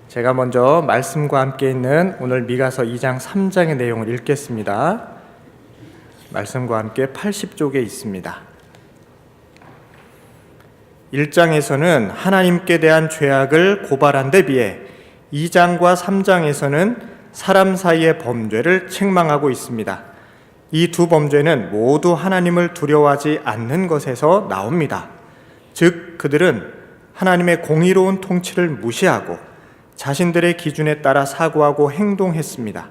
제가 먼저 말씀과 함께 있는 오늘 미가서 2장 3장의 내용을 읽겠습니다. 말씀과 함께 80쪽에 있습니다. 1장에서는 하나님께 대한 죄악을 고발한 데 비해 2장과 3장에서는 사람 사이의 범죄를 책망하고 있습니다. 이 두 범죄는 모두 하나님을 두려워하지 않는 것에서 나옵니다. 즉, 그들은 하나님의 공의로운 통치를 무시하고 자신들의 기준에 따라 사고하고 행동했습니다.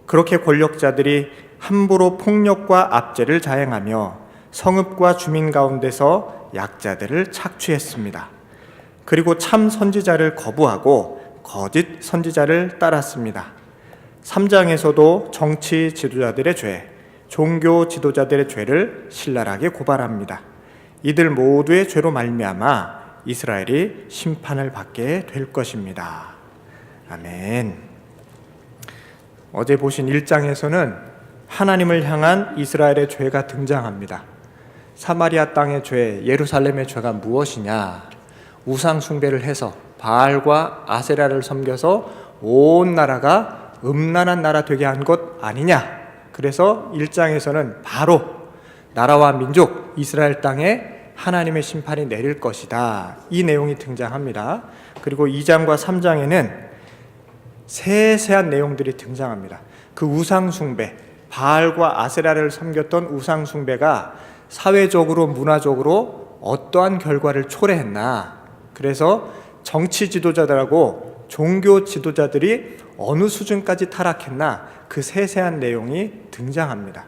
그렇게 권력자들이 함부로 폭력과 압제를 자행하며 성읍과 주민 가운데서 약자들을 착취했습니다. 그리고 참 선지자를 거부하고 거짓 선지자를 따랐습니다. 3장에서도 정치 지도자들의 죄, 종교 지도자들의 죄를 신랄하게 고발합니다. 이들 모두의 죄로 말미암아 이스라엘이 심판을 받게 될 것입니다. 아멘. 어제 보신 1장에서는 하나님을 향한 이스라엘의 죄가 등장합니다. 사마리아 땅의 죄, 예루살렘의 죄가 무엇이냐? 우상 숭배를 해서 바알과 아세라를 섬겨서 온 나라가 음란한 나라 되게 한 것 아니냐? 그래서 1장에서는 바로 나라와 민족, 이스라엘 땅에 하나님의 심판이 내릴 것이다. 이 내용이 등장합니다. 그리고 2장과 3장에는 세세한 내용들이 등장합니다. 그 우상 숭배, 바알과 아세라를 섬겼던 우상 숭배가 사회적으로, 문화적으로 어떠한 결과를 초래했나. 그래서 정치 지도자들하고 종교 지도자들이 어느 수준까지 타락했나, 그 세세한 내용이 등장합니다.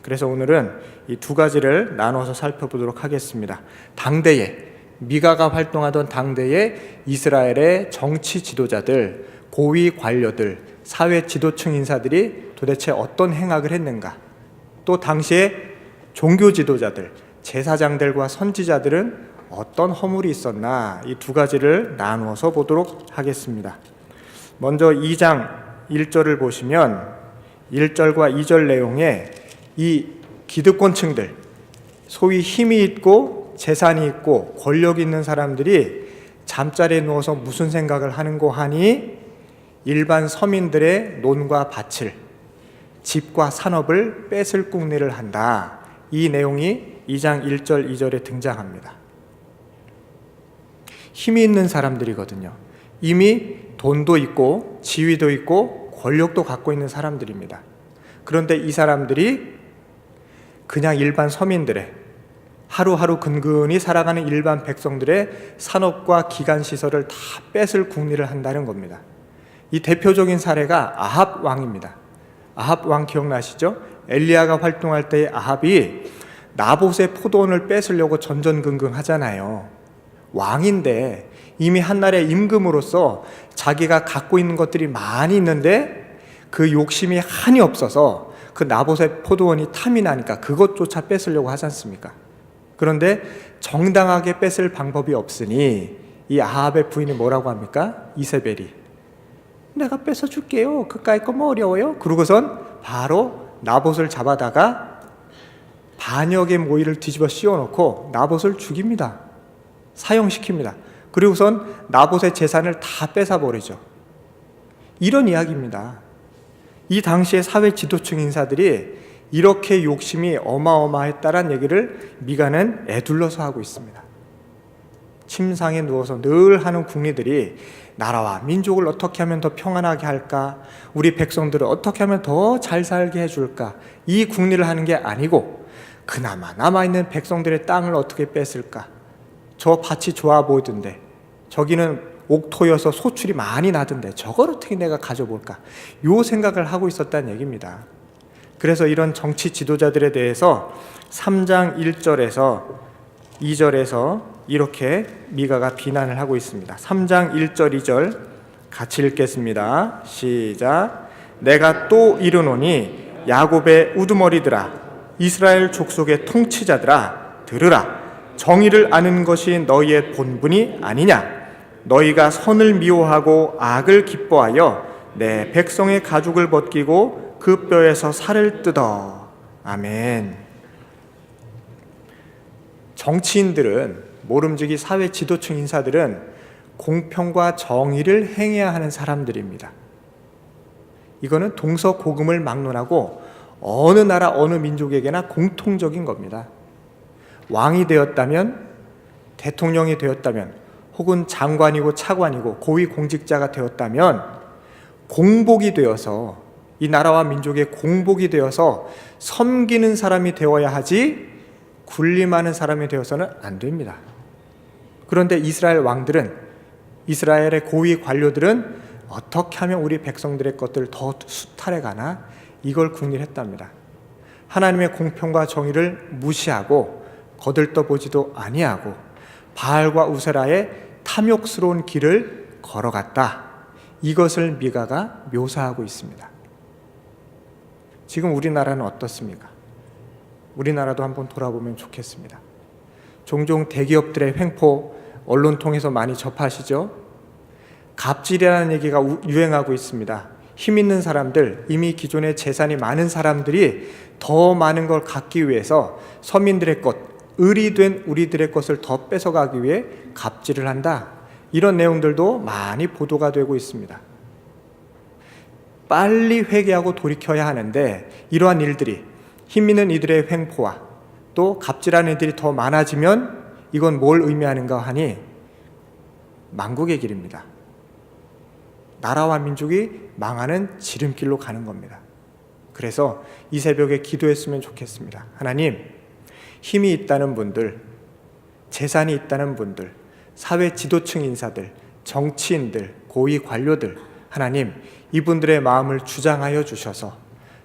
그래서 오늘은 이 두 가지를 나눠서 살펴보도록 하겠습니다. 당대에, 미가가 활동하던 당대에 이스라엘의 정치 지도자들, 고위 관료들, 사회 지도층 인사들이 도대체 어떤 행악을 했는가, 또 당시에 종교 지도자들, 제사장들과 선지자들은 어떤 허물이 있었나, 이 두 가지를 나누어서 보도록 하겠습니다. 먼저 2장 1절을 보시면 1절과 2절 내용에 이 기득권층들, 소위 힘이 있고 재산이 있고 권력이 있는 사람들이 잠자리에 누워서 무슨 생각을 하는고 하니 일반 서민들의 논과 밭을, 집과 산업을 뺏을 궁리를 한다. 이 내용이 2장 1절 2절에 등장합니다. 힘이 있는 사람들이거든요. 이미 돈도 있고 지위도 있고 권력도 갖고 있는 사람들입니다. 그런데 이 사람들이 그냥 일반 서민들의, 하루하루 근근히 살아가는 일반 백성들의 산업과 기관시설을 다 뺏을 궁리를 한다는 겁니다. 이 대표적인 사례가 아합 왕입니다. 아합 왕 기억나시죠? 엘리야가 활동할 때 아합이 나봇의 포도원을 뺏으려고 전전긍긍하잖아요. 왕인데 이미 한날의 임금으로서 자기가 갖고 있는 것들이 많이 있는데 그 욕심이 한이 없어서 그 나봇의 포도원이 탐이 나니까 그것조차 뺏으려고 하지 않습니까? 그런데 정당하게 뺏을 방법이 없으니 이 아합의 부인이 뭐라고 합니까? 이세벨이 내가 뺏어줄게요. 그까이 거 뭐 어려워요? 그러고선 바로 나봇을 잡아다가 반역의 모의를 뒤집어 씌워놓고 나봇을 죽입니다. 사형시킵니다. 그리고선 나봇의 재산을 다 뺏어버리죠. 이런 이야기입니다. 이 당시의 사회 지도층 인사들이 이렇게 욕심이 어마어마했다는 얘기를 미가는 애둘러서 하고 있습니다. 침상에 누워서 늘 하는 궁리들이 나라와 민족을 어떻게 하면 더 평안하게 할까, 우리 백성들을 어떻게 하면 더 잘 살게 해줄까, 이 궁리를 하는 게 아니고 그나마 남아있는 백성들의 땅을 어떻게 뺏을까, 저 밭이 좋아 보이던데 저기는 옥토여서 소출이 많이 나던데 저걸 어떻게 내가 가져볼까, 요 생각을 하고 있었다는 얘기입니다. 그래서 이런 정치 지도자들에 대해서 3장 1절에서 2절에서 이렇게 미가가 비난을 하고 있습니다. 3장 1절 2절 같이 읽겠습니다. 시작. 내가 또 이르노니 야곱의 우두머리들아, 이스라엘 족속의 통치자들아, 들으라. 정의를 아는 것이 너희의 본분이 아니냐. 너희가 선을 미워하고 악을 기뻐하여 내 백성의 가죽을 벗기고 그 뼈에서 살을 뜯어. 아멘. 정치인들은, 모름지기 사회 지도층 인사들은 공평과 정의를 행해야 하는 사람들입니다. 이거는 동서고금을 막론하고 어느 나라 어느 민족에게나 공통적인 겁니다. 왕이 되었다면, 대통령이 되었다면, 혹은 장관이고 차관이고 고위공직자가 되었다면 공복이 되어서, 이 나라와 민족의 공복이 되어서 섬기는 사람이 되어야 하지 군림하는 사람이 되어서는 안 됩니다. 그런데 이스라엘 왕들은, 이스라엘의 고위 관료들은 어떻게 하면 우리 백성들의 것들을 더 수탈해 가나, 이걸 궁리했답니다. 하나님의 공평과 정의를 무시하고 거들떠보지도 아니하고 바알과 우세라의 탐욕스러운 길을 걸어갔다. 이것을 미가가 묘사하고 있습니다. 지금 우리나라는 어떻습니까? 우리나라도 한번 돌아보면 좋겠습니다. 종종 대기업들의 횡포 언론 통해서 많이 접하시죠? 갑질이라는 얘기가 유행하고 있습니다. 힘 있는 사람들, 이미 기존에 재산이 많은 사람들이 더 많은 걸 갖기 위해서 서민들의 것, 을이 된 우리들의 것을 더 뺏어가기 위해 갑질을 한다. 이런 내용들도 많이 보도가 되고 있습니다. 빨리 회개하고 돌이켜야 하는데, 이러한 일들이, 힘 있는 이들의 횡포와 또 갑질하는 이들이 더 많아지면 이건 뭘 의미하는가 하니 망국의 길입니다. 나라와 민족이 망하는 지름길로 가는 겁니다. 그래서 이 새벽에 기도했으면 좋겠습니다. 하나님, 힘이 있다는 분들, 재산이 있다는 분들, 사회 지도층 인사들, 정치인들, 고위 관료들, 하나님, 이분들의 마음을 주장하여 주셔서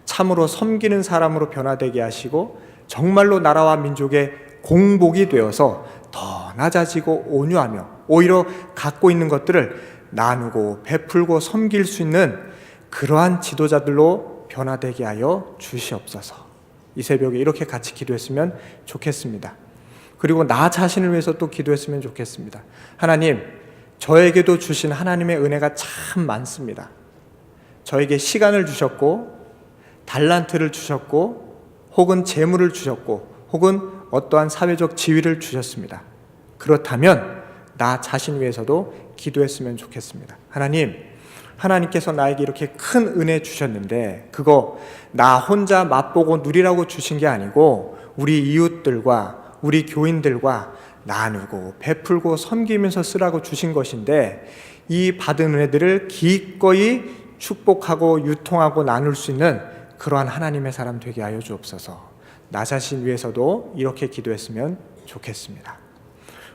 참으로 섬기는 사람으로 변화되게 하시고 정말로 나라와 민족의 공복이 되어서 더 낮아지고 온유하며 오히려 갖고 있는 것들을 나누고 베풀고 섬길 수 있는 그러한 지도자들로 변화되게 하여 주시옵소서. 이 새벽에 이렇게 같이 기도했으면 좋겠습니다. 그리고 나 자신을 위해서 또 기도했으면 좋겠습니다. 하나님, 저에게도 주신 하나님의 은혜가 참 많습니다. 저에게 시간을 주셨고 달란트를 주셨고 혹은 재물을 주셨고 혹은 어떠한 사회적 지위를 주셨습니다. 그렇다면 나 자신 위해서도 기도했으면 좋겠습니다. 하나님, 하나님께서 나에게 이렇게 큰 은혜 주셨는데 그거 나 혼자 맛보고 누리라고 주신 게 아니고 우리 이웃들과 우리 교인들과 나누고 베풀고 섬기면서 쓰라고 주신 것인데 이 받은 은혜들을 기꺼이 축복하고 유통하고 나눌 수 있는 그러한 하나님의 사람 되게 하여 주옵소서. 나 자신 위해서도 이렇게 기도했으면 좋겠습니다.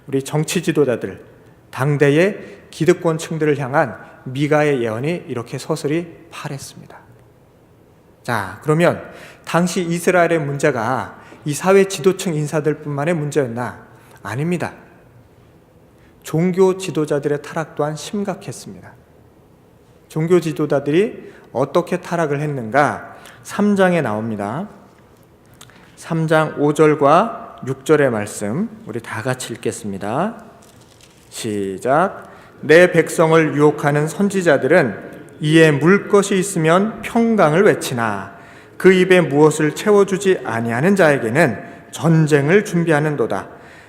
우리 정치 지도자들, 당대의 기득권층들을 향한 미가의 예언이 이렇게 서슬이 파랬습니다. 자, 그러면 당시 이스라엘의 문제가 이 사회 지도층 인사들뿐만의 문제였나? 아닙니다. 종교 지도자들의 타락 또한 심각했습니다. 종교 지도자들이 어떻게 타락을 했는가? 3장에 나옵니다. 3장 5절과 6절의 말씀 우리 다 같이 읽겠습니다. 시작. 내 백성을 유혹하는 선지자들은 이에 물 것이 있으면 평강을 외치나 그 입에 무엇을 채워주지 아니하는 자에게는 전쟁을 준비하는도다.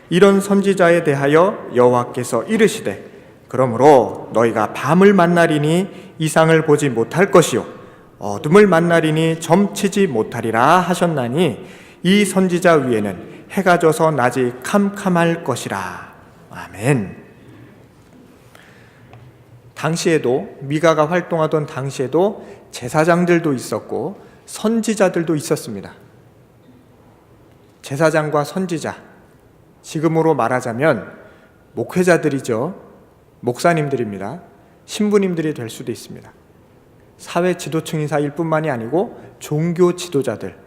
이런 선지자에 대하여 여호와께서 이르시되 그러므로 너희가 밤을 만나리니 이상을 보지 못할 것이요 어둠을 만나리니 점치지 못하리라 하셨나니 이 선지자 위에는 해가 져서 낮이 캄캄할 것이라. 아멘. 당시에도 미가가 활동하던 당시에도 제사장들도 있었고 선지자들도 있었습니다. 제사장과 선지자, 지금으로 말하자면 목회자들이죠. 목사님들입니다. 신부님들이 될 수도 있습니다. 사회 지도층 인사일 뿐만이 아니고 종교 지도자들,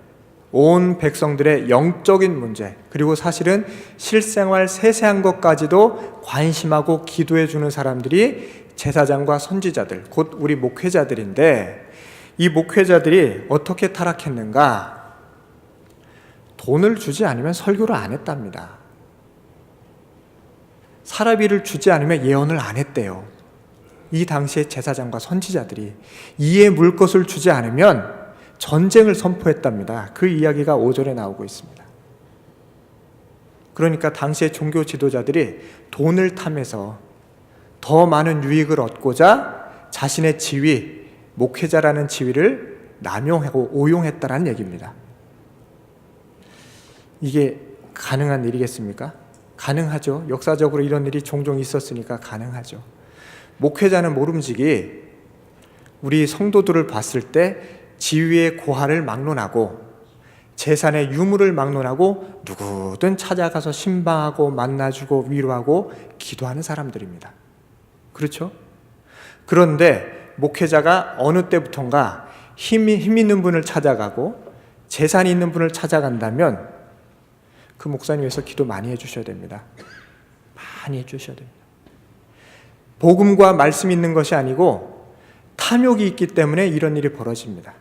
온 백성들의 영적인 문제, 그리고 사실은 실생활 세세한 것까지도 관심하고 기도해 주는 사람들이 제사장과 선지자들, 곧 우리 목회자들인데 이 목회자들이 어떻게 타락했는가? 돈을 주지 않으면 설교를 안 했답니다. 사라비를 주지 않으면 예언을 안 했대요. 이 당시의 제사장과 선지자들이 이에 물 것을 주지 않으면 전쟁을 선포했답니다. 그 이야기가 5절에 나오고 있습니다. 그러니까 당시의 종교 지도자들이 돈을 탐해서 더 많은 유익을 얻고자 자신의 지위, 목회자라는 지위를 남용하고 오용했다라는 얘기입니다. 이게 가능한 일이겠습니까? 가능하죠. 역사적으로 이런 일이 종종 있었으니까 가능하죠. 목회자는 모름지기 우리 성도들을 봤을 때 지위의 고하를 막론하고 재산의 유무를 막론하고 누구든 찾아가서 신방하고 만나주고 위로하고 기도하는 사람들입니다. 그렇죠? 그런데 목회자가 어느 때부턴가 힘 있는 분을 찾아가고 재산이 있는 분을 찾아간다면 그 목사님 위해서 기도 많이 해주셔야 됩니다. 많이 해주셔야 됩니다. 복음과 말씀이 있는 것이 아니고 탐욕이 있기 때문에 이런 일이 벌어집니다.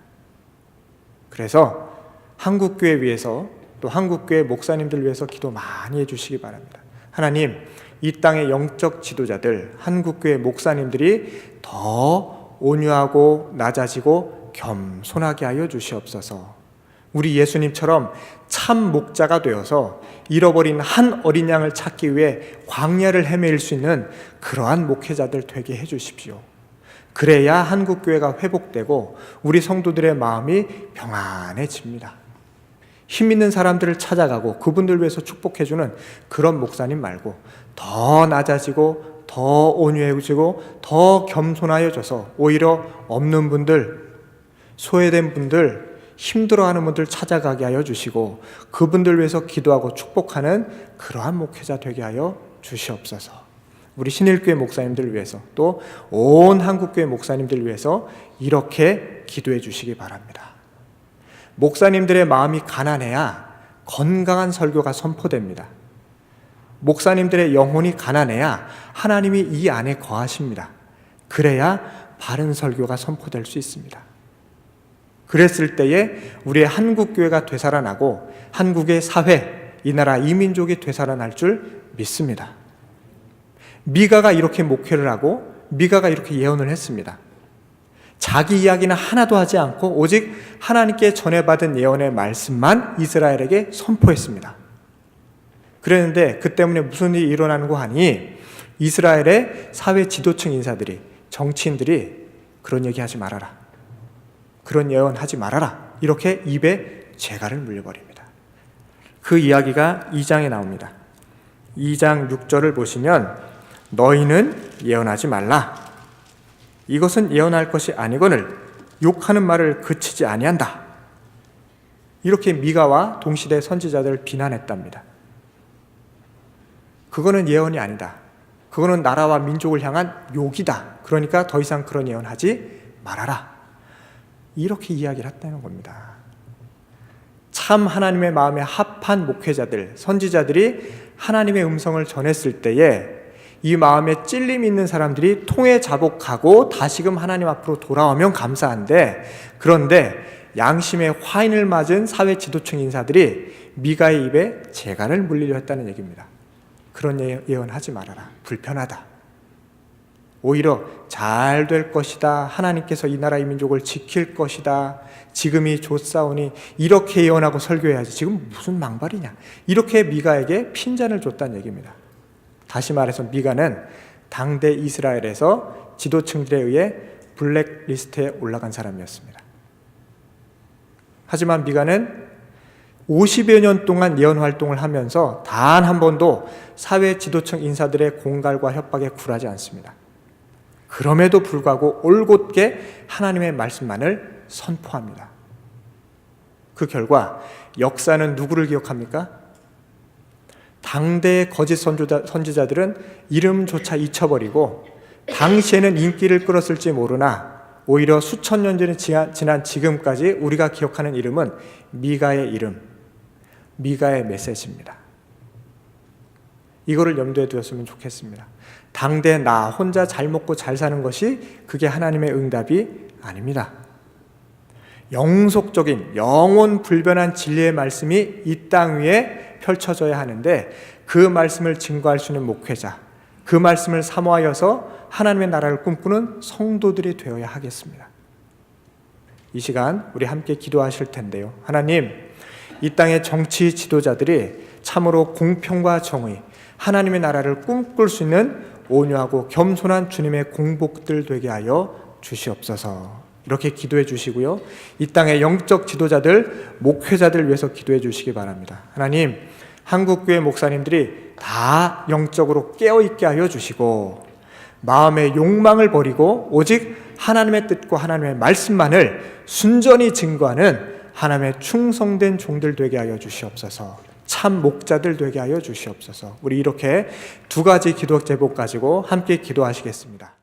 그래서 한국교회 위해서 또 한국교회 목사님들 위해서 기도 많이 해주시기 바랍니다. 하나님, 이 땅의 영적 지도자들, 한국교회 목사님들이 더 온유하고 낮아지고 겸손하게 하여 주시옵소서. 우리 예수님처럼 참 목자가 되어서 잃어버린 한 어린 양을 찾기 위해 광야를 헤매일 수 있는 그러한 목회자들 되게 해주십시오. 그래야 한국교회가 회복되고 우리 성도들의 마음이 평안해집니다. 힘 있는 사람들을 찾아가고 그분들 위해서 축복해주는 그런 목사님 말고 더 낮아지고 더 온유해지고 더 겸손하여져서 오히려 없는 분들, 소외된 분들, 힘들어하는 분들 찾아가게 하여 주시고 그분들 위해서 기도하고 축복하는 그러한 목회자 되게 하여 주시옵소서. 우리 신일교회 목사님들 위해서 또 온 한국교회 목사님들 위해서 이렇게 기도해 주시기 바랍니다. 목사님들의 마음이 가난해야 건강한 설교가 선포됩니다. 목사님들의 영혼이 가난해야 하나님이 이 안에 거하십니다. 그래야 바른 설교가 선포될 수 있습니다. 그랬을 때에 우리의 한국교회가 되살아나고 한국의 사회, 이 나라 이민족이 되살아날 줄 믿습니다. 미가가 이렇게 목회를 하고 미가가 이렇게 예언을 했습니다. 자기 이야기는 하나도 하지 않고 오직 하나님께 전해받은 예언의 말씀만 이스라엘에게 선포했습니다. 그랬는데 그 때문에 무슨 일이 일어나는 거 하니 이스라엘의 사회 지도층 인사들이, 정치인들이 그런 얘기하지 말아라, 그런 예언하지 말아라, 이렇게 입에 재갈을 물려버립니다. 그 이야기가 2장에 나옵니다. 2장 6절을 보시면 너희는 예언하지 말라. 이것은 예언할 것이 아니거늘 욕하는 말을 그치지 아니한다. 이렇게 미가와 동시대 선지자들을 비난했답니다. 그거는 예언이 아니다. 그거는 나라와 민족을 향한 욕이다. 그러니까 더 이상 그런 예언하지 말아라. 이렇게 이야기를 했다는 겁니다. 참 하나님의 마음에 합한 목회자들, 선지자들이 하나님의 음성을 전했을 때에 이 마음에 찔림이 있는 사람들이 통에 자복하고 다시금 하나님 앞으로 돌아오면 감사한데, 그런데 양심의 화인을 맞은 사회 지도층 인사들이 미가의 입에 재갈을 물리려 했다는 얘기입니다. 그런 예언하지 말아라. 불편하다. 오히려 잘 될 것이다. 하나님께서 이 나라 이 민족을 지킬 것이다. 지금이 좋사오니 이렇게 예언하고 설교해야지. 지금 무슨 망발이냐. 이렇게 미가에게 핀잔을 줬다는 얘기입니다. 다시 말해서 미가는 당대 이스라엘에서 지도층들에 의해 블랙리스트에 올라간 사람이었습니다. 하지만 미가는 50여 년 동안 예언 활동을 하면서 단 한 번도 사회 지도층 인사들의 공갈과 협박에 굴하지 않습니다. 그럼에도 불구하고 올곧게 하나님의 말씀만을 선포합니다. 그 결과 역사는 누구를 기억합니까? 당대의 거짓 선지자들은 이름조차 잊혀버리고 당시에는 인기를 끌었을지 모르나 오히려 수천 년 전에 지난 지금까지 우리가 기억하는 이름은 미가의 이름, 미가의 메시지입니다. 이거를 염두에 두었으면 좋겠습니다. 당대 나 혼자 잘 먹고 잘 사는 것이 그게 하나님의 응답이 아닙니다. 영속적인 영원 불변한 진리의 말씀이 이 땅 위에 펼쳐져야 하는데 그 말씀을 증거할 수 있는 목회자, 그 말씀을 사모하여서 하나님의 나라를 꿈꾸는 성도들이 되어야 하겠습니다. 이 시간 우리 함께 기도하실 텐데요. 하나님, 이 땅의 정치 지도자들이 참으로 공평과 정의, 하나님의 나라를 꿈꿀 수 있는 온유하고 겸손한 주님의 공복들 되게 하여 주시옵소서. 이렇게 기도해 주시고요. 이 땅의 영적 지도자들, 목회자들 위해서 기도해 주시기 바랍니다. 하나님, 한국교회 목사님들이 다 영적으로 깨어있게 하여 주시고 마음의 욕망을 버리고 오직 하나님의 뜻과 하나님의 말씀만을 순전히 증거하는 하나님의 충성된 종들 되게 하여 주시옵소서. 참 목자들 되게 하여 주시옵소서. 우리 이렇게 두 가지 기도 제목 가지고 함께 기도하시겠습니다.